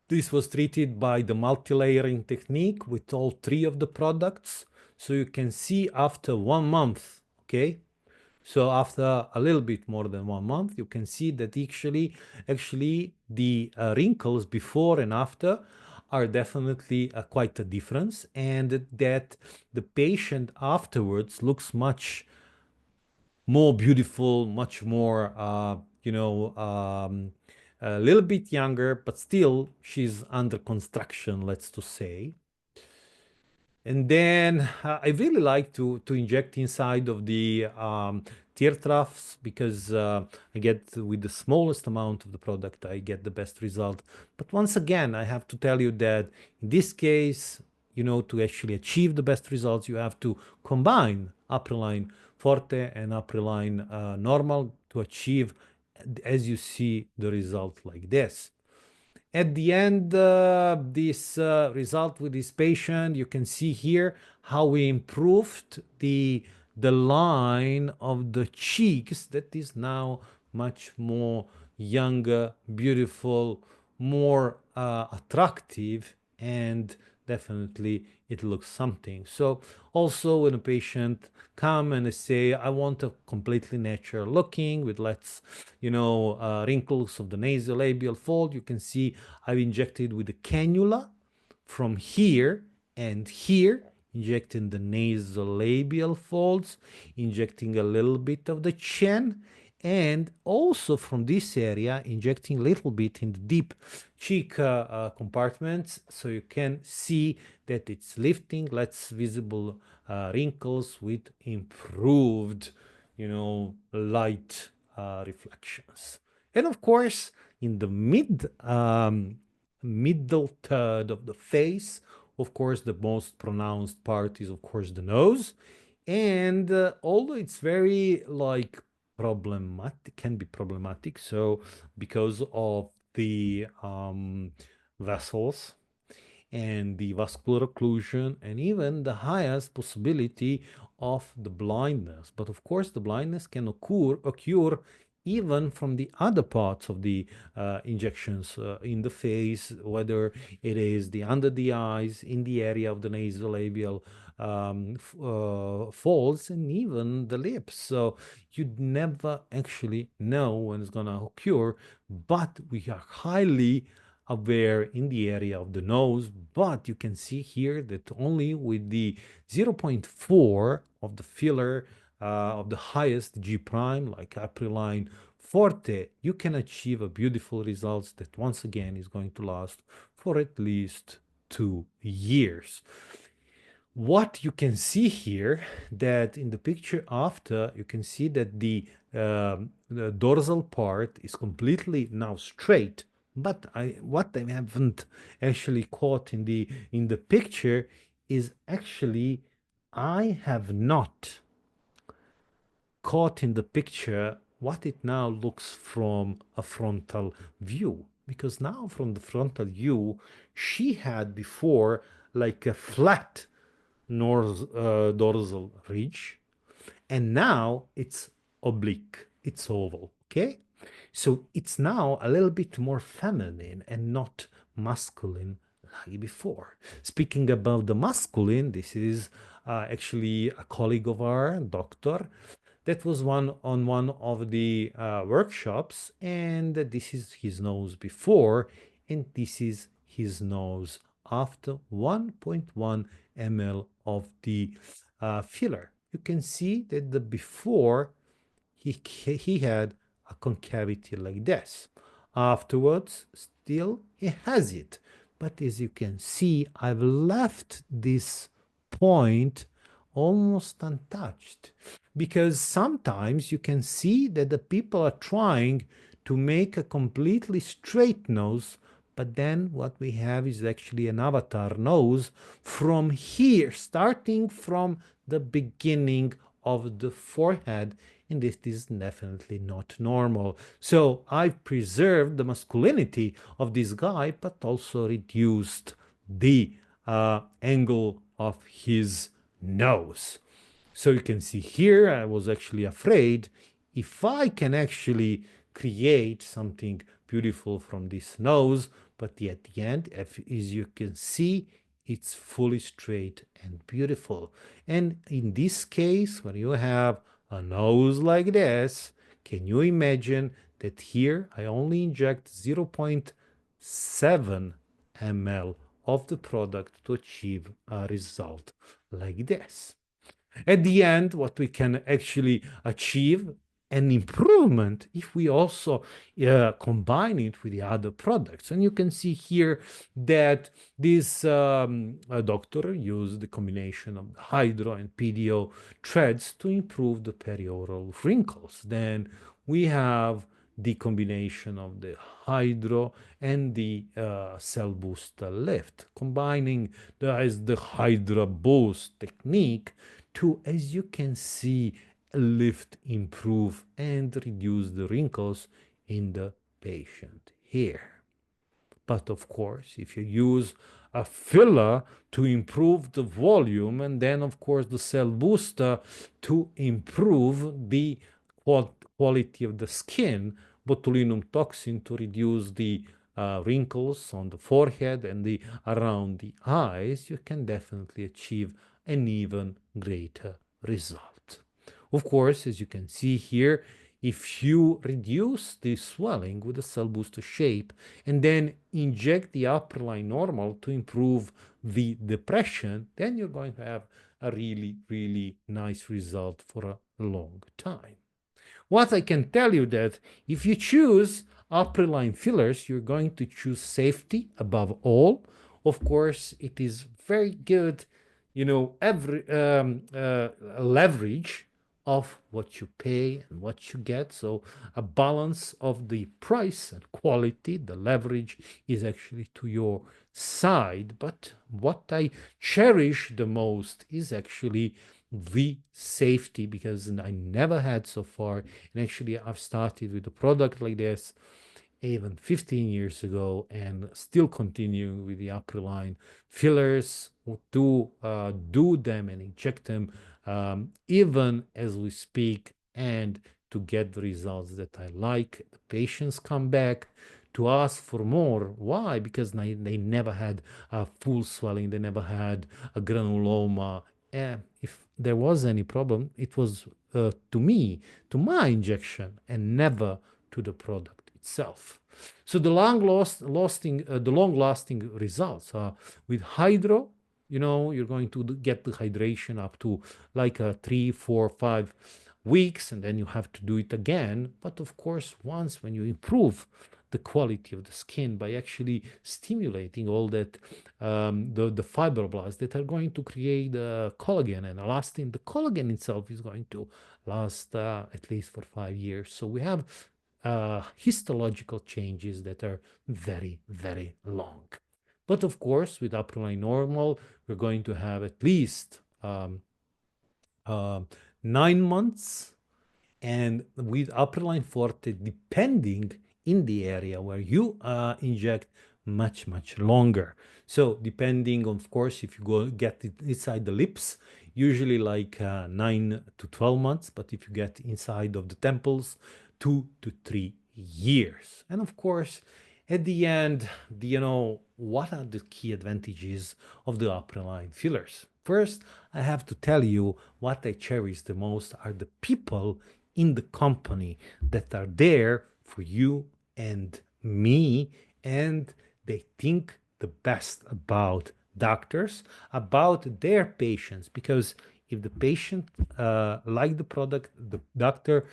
This was treated by the multi-layering technique with all 3 of the products. So you can see after 1 month, okay? So after a little bit more than 1 month, you can see that actually the wrinkles before and after are definitely quite a difference, and that the patient afterwards looks much more beautiful, much more, a little bit younger, but still she's under construction, let's to say. And then I really like to inject inside of the tear troughs because I get with the smallest amount of the product, I get the best result. But once again, I have to tell you that in this case, to actually achieve the best results, you have to combine Apriline Forte and Apriline Normal to achieve, as you see, the result like this. At the end, this result with this patient, you can see here how we improved the line of the cheeks that is now much more younger, beautiful, more attractive, and definitely it looks something. So also when a patient come and they say, I want a completely natural looking with wrinkles of the nasolabial fold, you can see I've injected with a cannula from here and here, injecting the nasolabial folds, injecting a little bit of the chin, and also from this area, injecting a little bit in the deep cheek compartments, so you can see that it's lifting less visible wrinkles with improved, light reflections. And of course, in the middle third of the face, of course, the most pronounced part is, of course, the nose. And although it's very problematic, can be problematic, so because of the vessels and the vascular occlusion and even the highest possibility of the blindness. But of course, the blindness can occur even from the other parts of the injections in the face, whether it is the under the eyes, in the area of the nasolabial folds, and even the lips. So you'd never actually know when it's going to occur, but we are highly aware in the area of the nose, but you can see here that only with the 0.4 of the filler of the highest G prime, like Apriline Forte, you can achieve a beautiful results that once again is going to last for at least 2 years. What you can see here, that in the picture after, you can see that the dorsal part is completely now straight. But what I haven't actually caught in the picture is actually I have not caught in the picture what it now looks from a frontal view. Because now from the frontal view, she had before like a flat dorsal ridge, and now it's oblique, it's oval, okay? So it's now a little bit more feminine and not masculine like before. Speaking about the masculine, this is actually a colleague of our doctor that was one of the workshops, and this is his nose before, and this is his nose after 1.1 ml of the filler. You can see that the before he had a concavity like this. Afterwards, still he has it. But as you can see, I've left this point almost untouched, because sometimes you can see that the people are trying to make a completely straight nose, but then what we have is actually an avatar nose from here, starting from the beginning of the forehead, and this is definitely not normal. So I've preserved the masculinity of this guy, but also reduced the angle of his nose. So you can see here, I was actually afraid if I can actually create something beautiful from this nose, but at the end, as you can see, it's fully straight and beautiful. And in this case, when you have a nose like this, can you imagine that here I only inject 0.7 ml of the product to achieve a result like this? At the end, what we can actually achieve an improvement if we also combine it with the other products. And you can see here that this doctor used the combination of hydro and PDO threads to improve the perioral wrinkles. Then we have the combination of the hydro and the cell booster lift, combining the hydro boost technique to, as you can see, lift, improve, and reduce the wrinkles in the patient hair. But of course, if you use a filler to improve the volume, and then of course the cell booster to improve the quality of the skin, botulinum toxin to reduce the wrinkles on the forehead and the around the eyes, you can definitely achieve an even greater result. Of course, as you can see here, if you reduce the swelling with the cell booster shape and then inject the Apriline normal to improve the depression, then you're going to have a really, really nice result for a long time. What I can tell you that if you choose Apriline fillers, you're going to choose safety above all. Of course, it is very good, every leverage of what you pay and what you get. So a balance of the price and quality, the leverage is actually to your side. But what I cherish the most is actually the safety, because I never had so far. And actually, I've started with a product like this even 15 years ago and still continuing with the Apriline fillers to do them and inject them even as we speak, and to get the results that I like. The patients come back to ask for more. Why? Because they never had a full swelling, they never had a granuloma. If there was any problem, it was to me, to my injection, and never to the product itself. So the long-lasting results with hydro, you're going to get the hydration up to like 3, 4, 5 weeks, and then you have to do it again. But of course, once when you improve the quality of the skin by actually stimulating all that the fibroblasts that are going to create collagen and elastin, the collagen itself is going to last at least for 5 years. So we have histological changes that are very, very long. But of course, with Apriline Normal, we're going to have at least 9 months, and with Apriline Forte, depending in the area where you inject, much, much longer. So depending, of course, if you go get it inside the lips, usually like 9 to 12 months, but if you get inside of the temples, 2 to 3 years. And of course, at the end, what are the key advantages of the Apriline fillers? First, I have to tell you what I cherish the most are the people in the company that are there for you and me, and they think the best about doctors, about their patients, because if the patient like the product, the doctor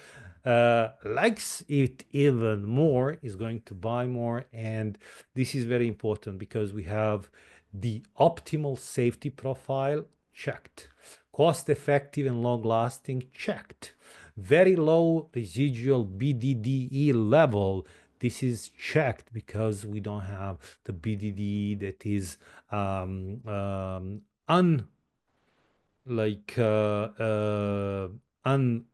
likes it even more, is going to buy more. And this is very important because we have the optimal safety profile checked, cost effective and long lasting checked, very low residual BDDE level. This is checked because we don't have the BDDE that is un like un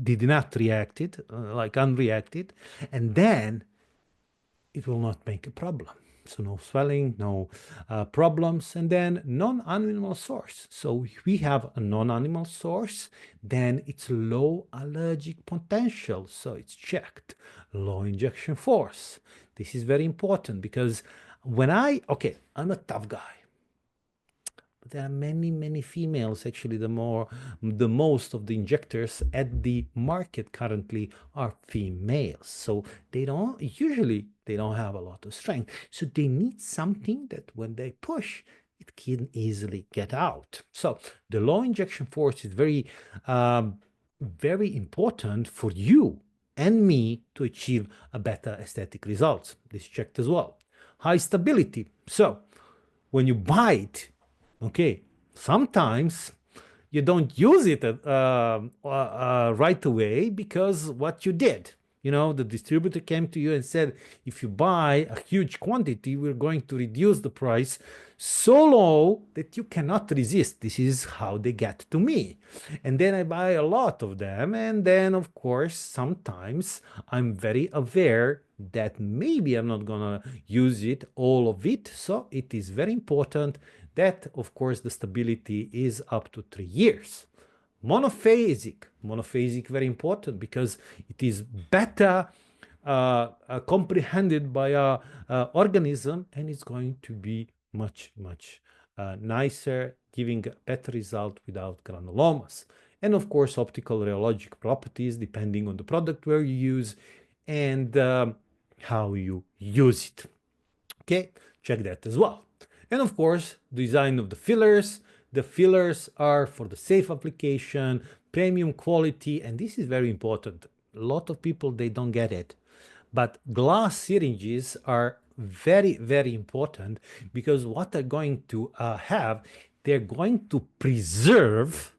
did not reacted, like unreacted, and then it will not make a problem. So no swelling, no problems, and then non-animal source. So if we have a non-animal source, then it's low allergic potential. So it's checked. Low injection force. This is very important because okay, I'm a tough guy. But there are many, many females. Actually, the most of the injectors at the market currently are females. So they don't have a lot of strength. So they need something that when they push, it can easily get out. So the low injection force is very, very important for you and me to achieve a better aesthetic results. This is checked as well. High stability. So when you bite, okay, sometimes you don't use it right away because what you did. The distributor came to you and said, if you buy a huge quantity, we're going to reduce the price so low that you cannot resist. This is how they get to me. And then I buy a lot of them. And then, of course, sometimes I'm very aware that maybe I'm not going to use it, all of it. So it is very important that, of course, the stability is up to 3 years. Monophasic, very important because it is better comprehended by our organism, and it's going to be much, much nicer, giving a better result without granulomas. And of course, optical rheologic properties, depending on the product where you use and how you use it. Okay, check that as well. And of course, design of the fillers. The fillers are for the safe application, premium quality, and this is very important. A lot of people, they don't get it. But glass syringes are very, very important because what they're going to have, they're going to preserve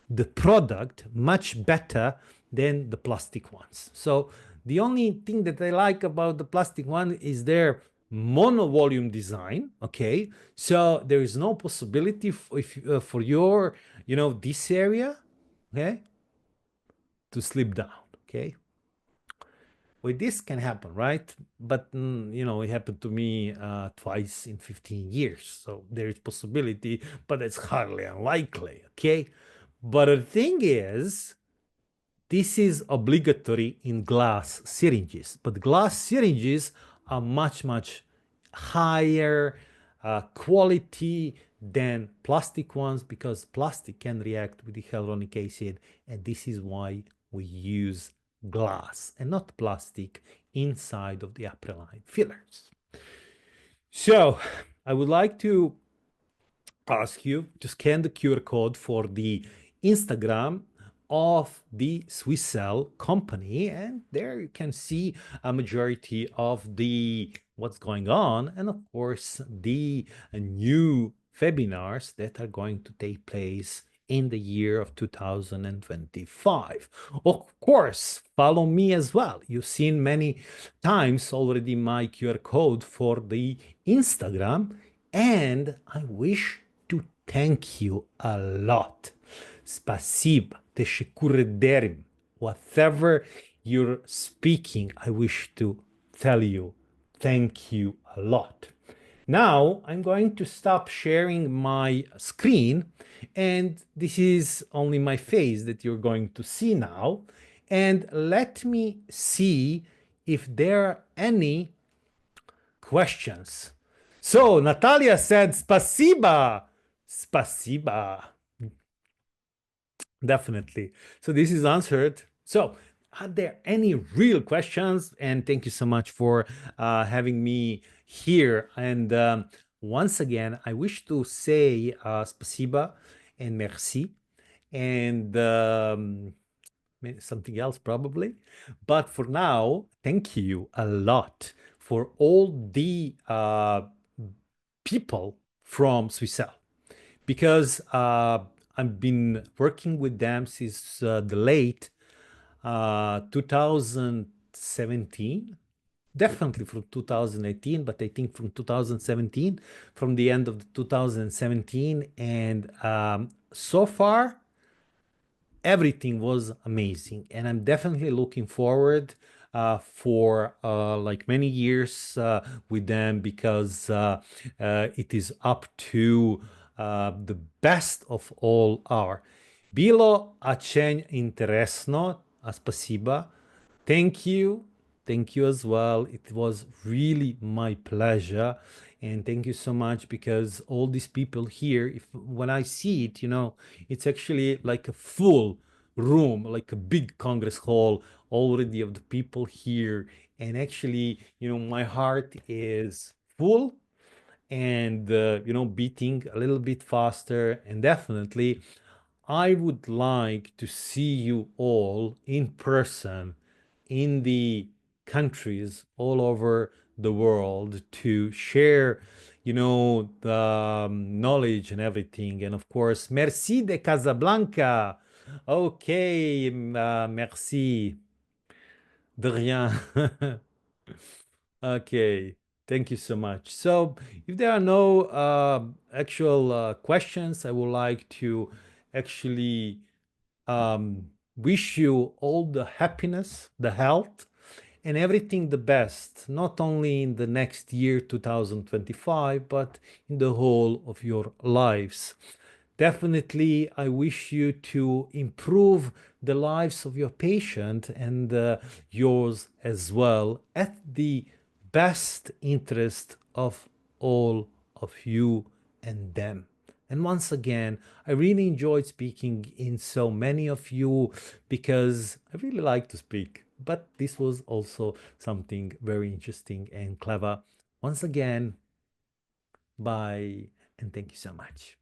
the product much better than the plastic ones. So the only thing that I like about the plastic one is their mono-volume design, okay? So there is no possibility for your, this area, okay, to slip down, okay? Well, this can happen, right? But, it happened to me twice in 15 years. So there is possibility, but it's hardly unlikely, okay? But the thing is, this is obligatory in glass syringes, but glass syringes are much, much higher quality than plastic ones because plastic can react with the hyaluronic acid, and this is why we use glass and not plastic inside of the Apriline fillers. So I would like to ask you to scan the QR code for the Instagram of the Swisscell company, and there you can see a majority of the what's going on, and of course the new webinars that are going to take place in the year of 2025. Of course, follow me as well. You've seen many times already my QR code for the Instagram, and I wish to thank you a lot. Spasiba, teshekurederim. Whatever you're speaking, I wish to tell you thank you a lot. Now I'm going to stop sharing my screen, and this is only my face that you're going to see now. And let me see if there are any questions. So Natalia said, Spasiba. Spasiba. Definitely. So this is answered. So are there any real questions? And thank you so much for having me here. And once again, I wish to say spasiba and merci and something else probably. But for now, thank you a lot for all the people from Swisscell, because I've been working with them since the late 2017, definitely from 2018, but I think from 2017, from the end of the 2017. And so far, everything was amazing, and I'm definitely looking forward for like many years with them, because it is up to the best of all our. Bilo очень интересно. Спасибо. Thank you. Thank you as well. It was really my pleasure. And thank you so much, because all these people here, if when I see it, it's actually like a full room, like a big Congress hall already of the people here. And actually, my heart is full and, beating a little bit faster. And definitely, I would like to see you all in person in the countries all over the world to share, the knowledge and everything. And of course, merci de Casablanca. Okay, merci. De rien. Okay, thank you so much. So, if there are no actual questions, I would like to actually wish you all the happiness, the health, and everything the best, not only in the next year, 2025, but in the whole of your lives. Definitely, I wish you to improve the lives of your patient and yours as well, at the best interest of all of you and them. And once again, I really enjoyed speaking in so many of you, because I really like to speak. But this was also something very interesting and clever. Once again, bye, and thank you so much.